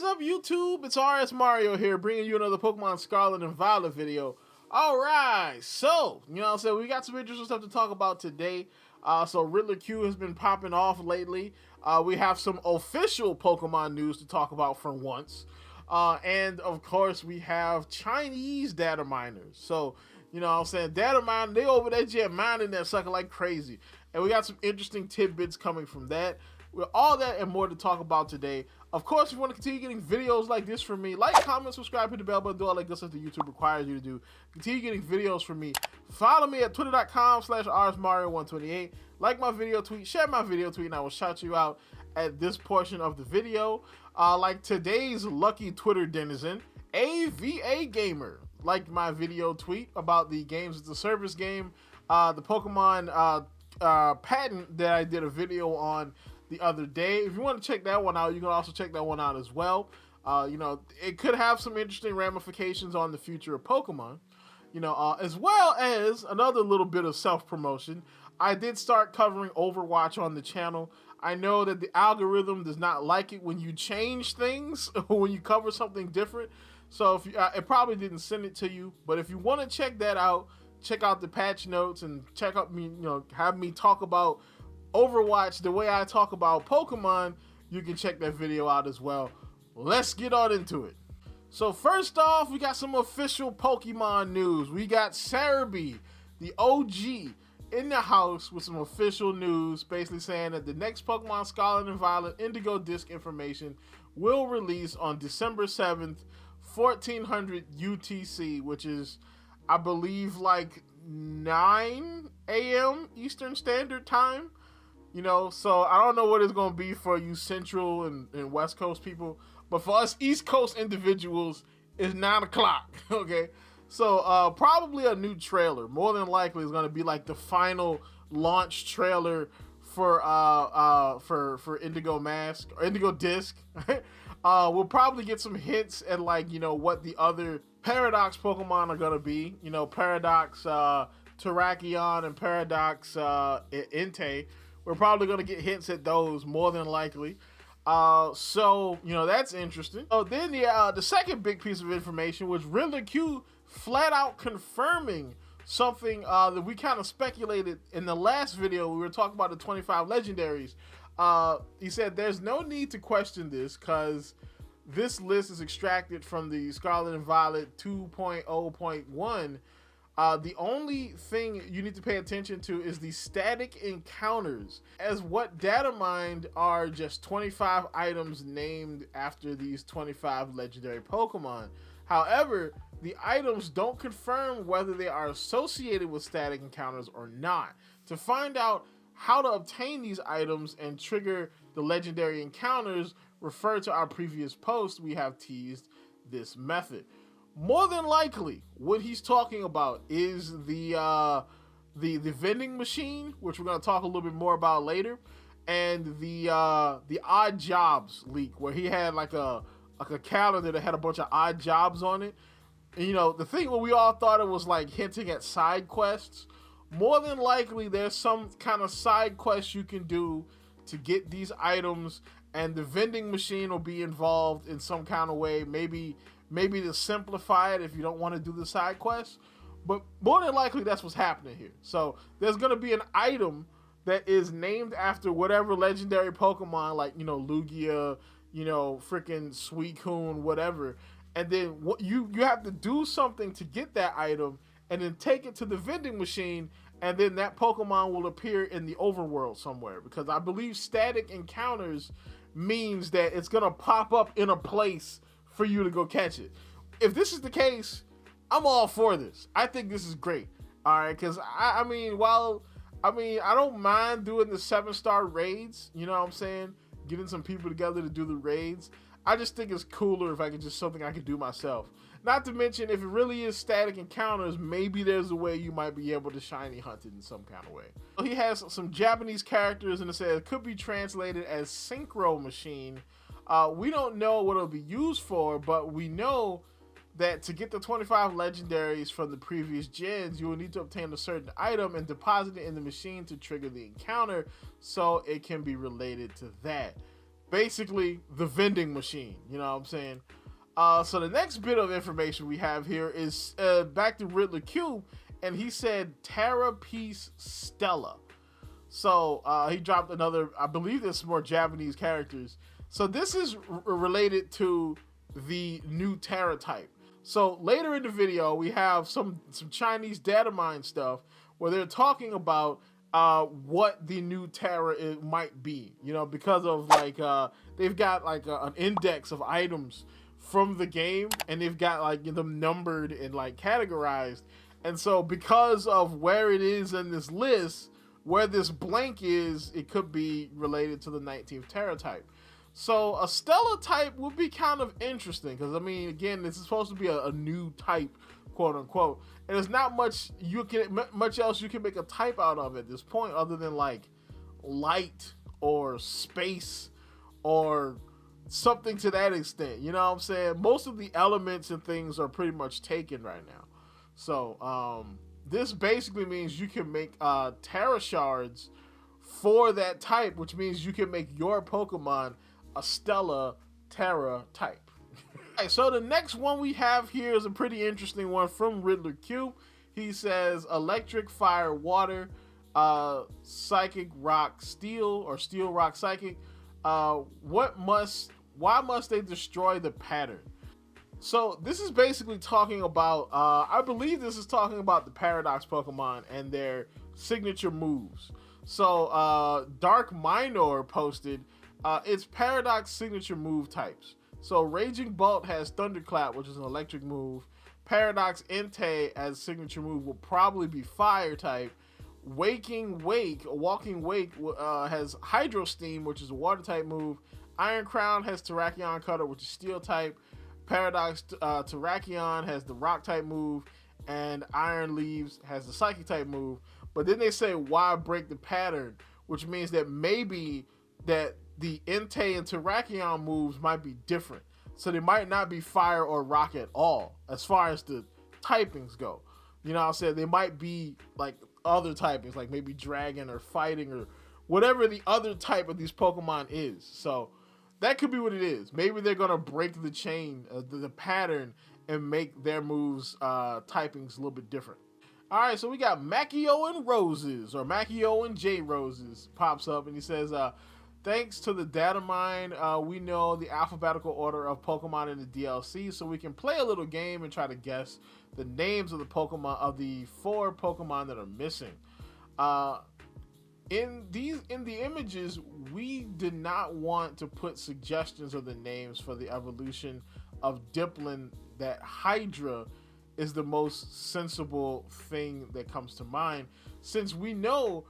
is up, YouTube? It's RSMario here, bringing you another Pokemon Scarlet and Violet video. Alright, so, you know what I'm saying, we got some interesting stuff to talk about today. So Riddler Q has been popping off lately. We have some official Pokemon news to talk about for once. And, of course, we have Chinese data miners. So, you know what I'm saying, data miners, they over there just mining that sucker like crazy. And we got some interesting tidbits coming from that. With all that and more to talk about today. Of course, if you want to continue getting videos like this from me, like, comment, subscribe, hit the bell button, do all that good stuff that YouTube requires you to do. Continue getting videos from me. Follow me at twitter.com/rsmario128. Like my video tweet, share my video tweet, and I will shout you out at this portion of the video. Like today's lucky Twitter denizen, AVA Gamer, liked my video tweet about the games as a service game, the Pokemon patent that I did a video on the other day. If you want to check that one out, you can also check that one out as well. You know, it could have some interesting ramifications on the future of Pokemon. You know, as well as another little bit of self-promotion. I did start covering Overwatch on the channel. I know that the algorithm does not like it when you change things or when you cover something different. So if you, it probably didn't send it to you. But if you want to check that out, check out the patch notes and check out me, you know, have me talk about Overwatch the way I talk about Pokemon. You can check that video out as well. Let's get on into it. So first off, we got some official Pokemon news. We got Cerebi, the OG, in the house with some official news, basically saying that the next Pokemon Scarlet and Violet Indigo disc information will release on December 7th, 1400 UTC, which is, I believe, like 9 a.m. Eastern Standard Time. You know, so I don't know what it's going to be for you Central and West Coast people, but for us East Coast individuals, it's 9 o'clock, okay? So probably a new trailer. More than likely it's going to be like the final launch trailer for Indigo Mask or Indigo Disc. We'll probably get some hints at, like, you know, what the other Paradox Pokemon are going to be. You know, Paradox Terrakion and Paradox Entei. We're probably going to get hints at those, more than likely. So, you know, that's interesting. Oh, then the second big piece of information was Riddler Q flat out confirming something that we kind of speculated in the last video. We were talking about the 25 legendaries. He said there's no need to question this because this list is extracted from the Scarlet and Violet 2.0.1. The only thing you need to pay attention to is the static encounters, as what data mined are just 25 items named after these 25 legendary Pokemon. However, the items don't confirm whether they are associated with static encounters or not. To find out how to obtain these items and trigger the legendary encounters, refer to our previous post. We have teased this method. More than likely, what he's talking about is the vending machine, which we're going to talk a little bit more about later, and the odd jobs leak, where he had like a calendar that had a bunch of odd jobs on it. And, you know, the thing where we all thought it was like hinting at side quests. More than likely, there's some kind of side quest you can do to get these items, and the vending machine will be involved in some kind of way. Maybe to simplify it if you don't want to do the side quest, but more than likely that's what's happening here. So there's going to be an item that is named after whatever legendary Pokemon, like, you know, Lugia, you know, freaking Suicune, whatever, and then what you have to do something to get that item and then take it to the vending machine, and then that Pokemon will appear in the overworld somewhere, because I believe static encounters means that it's going to pop up in a place for you to go catch it. If this is the case, I'm all for this. I think this is great. All right, because I mean, I don't mind doing the 7-star raids. You know what I'm saying? Getting some people together to do the raids. I just think it's cooler if I could just something I could do myself. Not to mention, if it really is static encounters, maybe there's a way you might be able to shiny hunt it in some kind of way. He has some Japanese characters, and it says it could be translated as synchro machine. We don't know what it'll be used for, but we know that to get the 25 legendaries from the previous gens, you will need to obtain a certain item and deposit it in the machine to trigger the encounter, so it can be related to that. basically the vending machine. You know what I'm saying? So the next bit of information we have here is back to Riddler Cube, and he said Terra Peace Stella. So he dropped another, I believe there's some more Japanese characters. So this is related to the new Terra type. So later in the video, we have some Chinese data mine stuff where they're talking about what the new Terra might be. You know, because of like, they've got like an index of items from the game, and they've got like them numbered and like categorized. And so because of where it is in this list, where this blank is, it could be related to the 19th Terra type. So a Stella type would be kind of interesting because, I mean, again, this is supposed to be a new type, quote unquote, and there's not much else you can make a type out of at this point other than like light or space or something to that extent. You know what I'm saying? Most of the elements and things are pretty much taken right now. So this basically means you can make Terra shards for that type, which means you can make your Pokemon a Stella Terra type. Right, so the next one we have here is a pretty interesting one from Riddler Q. He says electric, fire, water, psychic, rock, steel, or steel, rock, psychic. Why must they destroy the pattern? So this is basically talking about, I believe this is talking about the Paradox Pokemon and their signature moves. So Dark Minor posted its Paradox signature move types. So Raging Bolt has Thunderclap, which is an electric move. Paradox Entei as signature move will probably be fire type. Walking Wake has Hydro Steam, which is a water type move. Iron Crown has Terrakion Cutter, which is steel type. Paradox Terrakion has the rock type move, and Iron Leaves has the psychic type move. But then they say, why break the pattern? Which means that maybe that the Entei and Terrakion moves might be different. So they might not be fire or rock at all, as far as the typings go. You know what I'm saying? They might be like other typings, like maybe dragon or fighting or whatever the other type of these Pokemon is. So that could be what it is. Maybe they're going to break the chain, the pattern, and make their moves typings a little bit different. All right, so we got Macchio and Roses, or Macchio and J Roses pops up, and he says, thanks to the data mine, we know the alphabetical order of Pokemon in the DLC, so we can play a little game and try to guess the names of the Pokemon, of the 4 Pokemon that are missing. In the images, we did not want to put suggestions of the names for the evolution of Dipplin. That Hydra is the most sensible thing that comes to mind, since we've known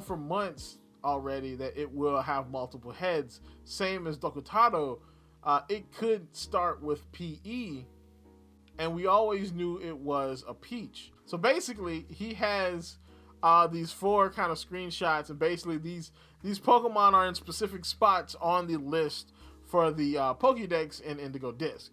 for months already that it will have multiple heads. Same as Dokutaro, it could start with PE, and we always knew it was a peach. So basically, he has these 4 kind of screenshots, and basically these Pokemon are in specific spots on the list for the Pokédex and Indigo Disc.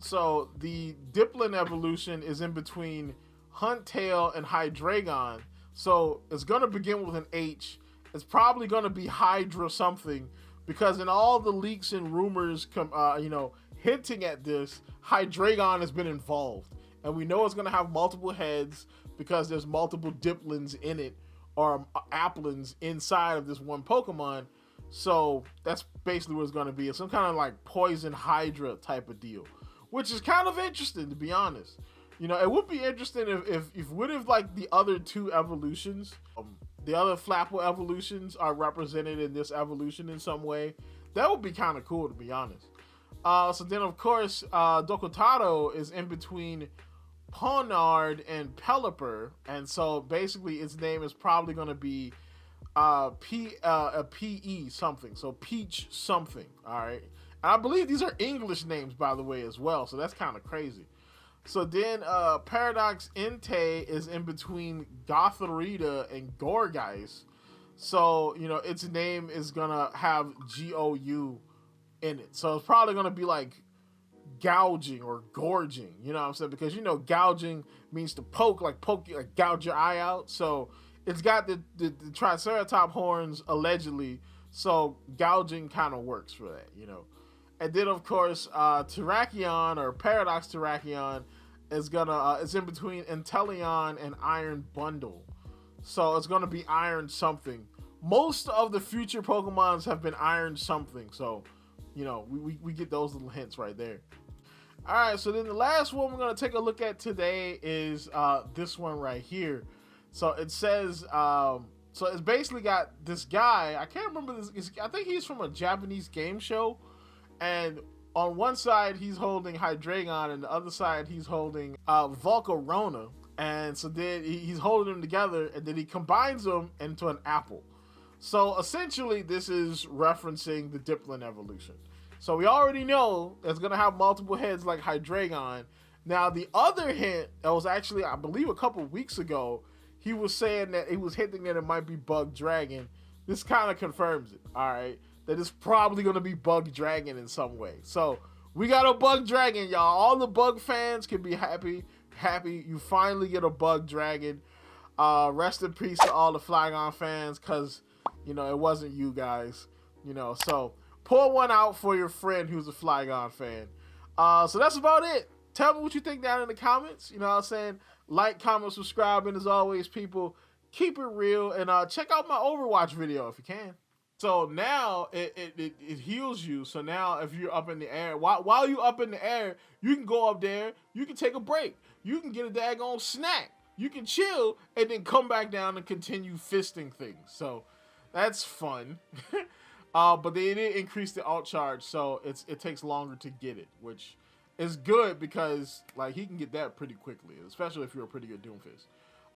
So the Dipplin evolution is in between Huntail and Hydreigon. So it's going to begin with an H. It's probably going to be Hydra something, because in all the leaks and rumors hinting at this, Hydreigon has been involved. And we know it's going to have multiple heads because there's multiple Dipplins in it, or Applins inside of this one Pokemon. So that's basically what it's going to be. It's some kind of like Poison Hydra type of deal, which is kind of interesting, to be honest. You know, it would be interesting if what if like the other 2 evolutions, the other Flapple evolutions are represented in this evolution in some way. That would be kind of cool, to be honest. So then, of course, Dokutaro is in between Ponard and Pelipper, and so basically its name is probably going to be a PE something, so Peach something. All right, and I believe these are English names, by the way, as well, so that's kind of crazy. So then Paradox Entei is in between Gothorita and Gourgeist, so you know its name is gonna have GOU in it, so it's probably gonna be like gouging or gorging, you know what I'm saying? Because you know gouging means to poke, like gouge your eye out. So it's got the Triceratops horns allegedly, So gouging kind of works for that, you know. And then of course, Terrakion or Paradox Terrakion is gonna it's in between Inteleon and Iron Bundle, so it's gonna be Iron something. Most of the future Pokemons have been Iron something, so you know we get those little hints right there. All right, so then the last one we're gonna take a look at today is this one right here. So it says, so it's basically got this guy. I can't remember this. I think he's from a Japanese game show, and on one side he's holding Hydreigon, and the other side he's holding Volcarona. And so then he's holding them together, and then he combines them into an apple. So essentially, this is referencing the Dipplin evolution. So we already know it's going to have multiple heads like Hydreigon. Now, the other hint that was actually, I believe, a couple weeks ago, he was saying that he was hinting that it might be Bug Dragon. This kind of confirms it, all right? That it's probably going to be Bug Dragon in some way. So we got a Bug Dragon, y'all. All the Bug fans can be happy. You finally get a Bug Dragon. Rest in peace to all the Flygon fans, because, you know, it wasn't you guys, you know. So pour one out for your friend who's a Flygon fan. So that's about it. Tell me what you think down in the comments. You know what I'm saying? Like, comment, subscribe, and as always, people, keep it real. And check out my Overwatch video if you can. So now it heals you. So now if you're up in the air, while you're up in the air, you can go up there. You can take a break. You can get a daggone snack. You can chill and then come back down and continue fisting things. So that's fun. But they did increase the alt charge, so it takes longer to get it, which is good because like he can get that pretty quickly, especially if you're a pretty good Doomfist.